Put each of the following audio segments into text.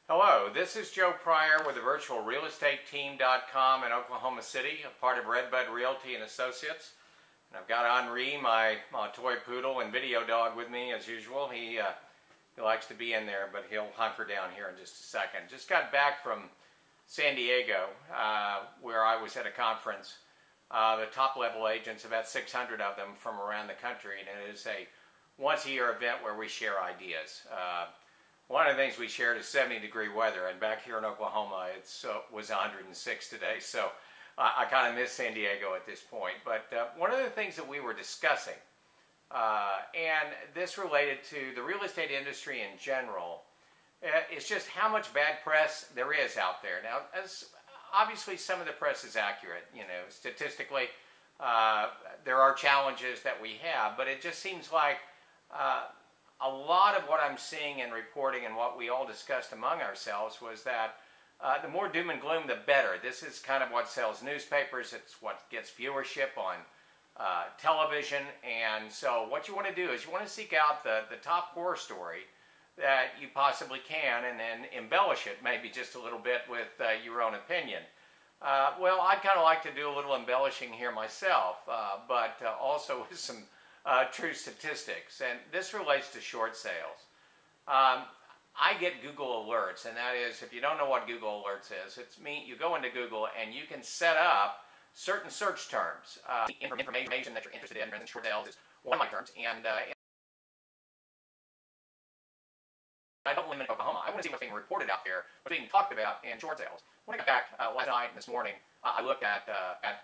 Hello, this is Joe Pryor with the virtualrealestateteam.com in Oklahoma City, a part of Redbud Realty and Associates. And I've got Henri, my toy poodle and video dog, with me as usual. He likes to be in there, but he'll hunker down here in just a second. Just got back from San Diego, where I was at a conference. The top level agents, about 600 of them from around the country, and it is a once-a-year event where we share ideas. One of the things we shared is 70-degree weather, and back here in Oklahoma it was 106 today, so I kind of miss San Diego at this point. But one of the things that we were discussing, and this related to the real estate industry in general, is just how much bad press there is out there. Now, obviously some of the press is accurate, statistically there are challenges that we have, but it just seems like a lot of what I'm seeing and reporting and what we all discussed among ourselves was that the more doom and gloom, the better. This is kind of what sells newspapers. It's what gets viewership on television. And so what you want to do is you want to seek out the top horror story that you possibly can, and then embellish it maybe just a little bit with your own opinion. Well, I'd kind of like to do a little embellishing here myself, but also with some true statistics, and this relates to short sales. I get Google alerts, and that is, if you don't know what Google alerts is, it's you go into Google and you can set up certain search terms. Information that you're interested in, and short sales is one of my terms, and I don't limit Oklahoma. I want to see what's being reported out there, what's being talked about in short sales. When I got back last night and this morning, I looked at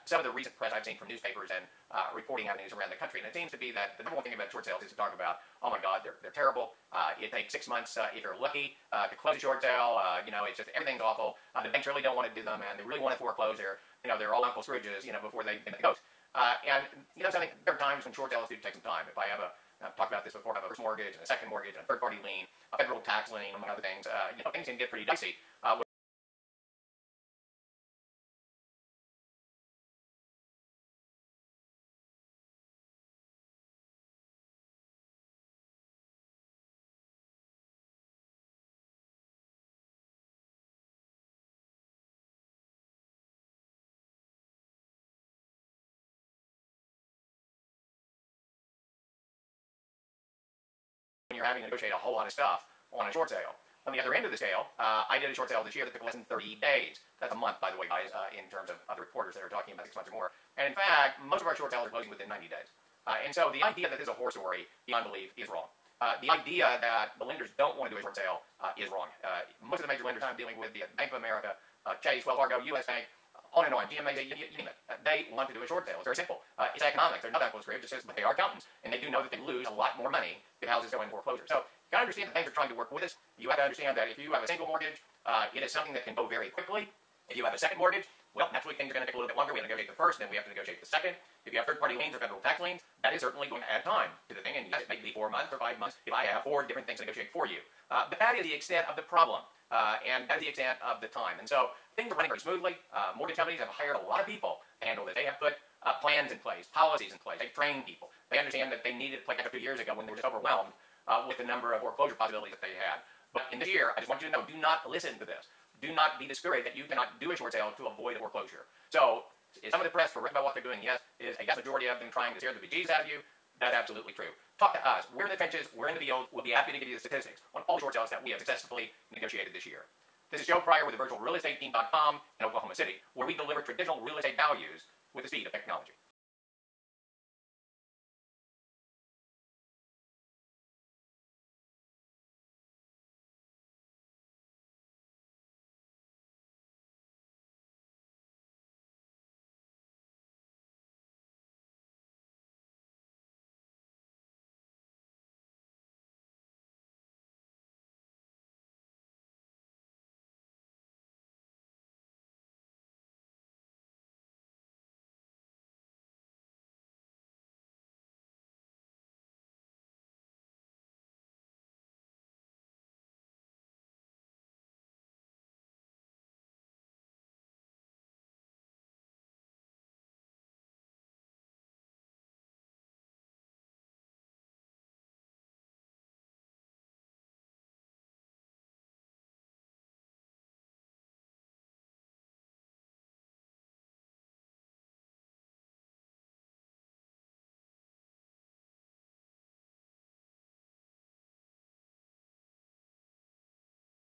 some of the recent press I've seen from newspapers and reporting avenues around the country, and it seems to be that the number one thing about short sales is to talk about, oh my God, they're terrible. It takes 6 months if you're lucky to close a short sale. It's just everything's awful. The banks really don't want to do them, and they really want to foreclose. They're all Uncle Scrooges, before they get the ghost. And something, there are times when short sales do take some time. If I have I've talked about this before, I have a first mortgage and a second mortgage and a third-party lien, a federal tax lien, among other things. Things can get pretty dicey. When you're having to negotiate a whole lot of stuff on a short sale. On the other end of the scale, I did a short sale this year that took less than 30 days. That's a month, by the way, guys, in terms of other reporters that are talking about 6 months or more. And in fact, most of our short sales are closing within 90 days. And so the idea that this is a horror story, beyond belief, is wrong. The idea that the lenders don't want to do a short sale is wrong. Most of the major lenders I'm dealing with, the Bank of America, Chase, Wells Fargo, U.S. Bank, on and on, GMA, you name it. They want to do a short sale. It's very simple. It's economics. They're not Uncle Scrooge, but they are accountants, and they do know that they lose a lot more money if houses go into foreclosure. So you got to understand that banks are trying to work with us. You have to understand that if you have a single mortgage, it is something that can go very quickly. If you have a second mortgage, well, naturally things are going to take a little bit longer. We have to negotiate the first, then we have to negotiate the second. If you have third-party liens or federal tax liens, that is certainly going to add time to the thing, and yes, it may be 4 months or 5 months if I have 4 different things to negotiate for you. But that is the extent of the problem, and that is the extent of the time. And so things are running very smoothly. Mortgage companies have hired a lot of people to handle this. They have put plans in place, policies in place. They've trained people. They understand that they needed to play a few years ago when they were just overwhelmed with the number of foreclosure possibilities that they had. But in this year, I just want you to know, do not listen to this. Do not be discouraged that you cannot do a short sale to avoid a foreclosure. So, is some of the press correct about what they're doing? Yes. Is a vast majority of them trying to scare the bejesus out of you? That's absolutely true. Talk to us. We're in the trenches. We're in the field. We'll be happy to give you the statistics on all the short sales that we have successfully negotiated this year. This is Joe Pryor with the virtualrealestateteam.com in Oklahoma City, where we deliver traditional real estate values with the speed of technology.